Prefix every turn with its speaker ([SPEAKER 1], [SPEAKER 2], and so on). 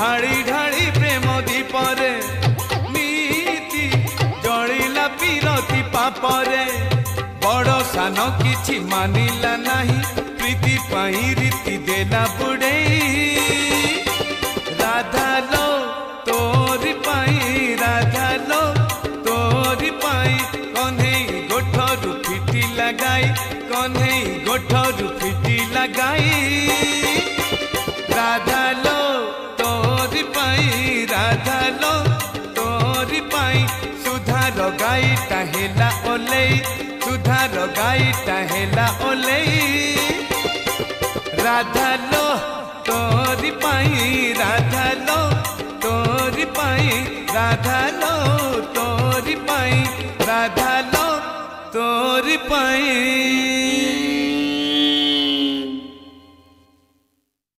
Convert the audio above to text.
[SPEAKER 1] ढाड़ी ढाड़ी प्रेम दीपरे नीति जलिला पीरती पापरे बड़ सान किछि मानिला नाही प्रीति पाई रीति देला बुड़े राधा लो तोरी पाई राधा लो तोरी पाई कन्हे गोठरू फिटी लगाई कन्हे गोठरू फिटी लगाई राधा लो तोरी पाई राधा लो तोरी पाई सुधार गाई टाहेला ओले सुधार गाई टाहेला ओले राधा लो तोरी पाई राधा लो तोरी पाई राधा लो तोरी पाई राधा लो तोरी पाई।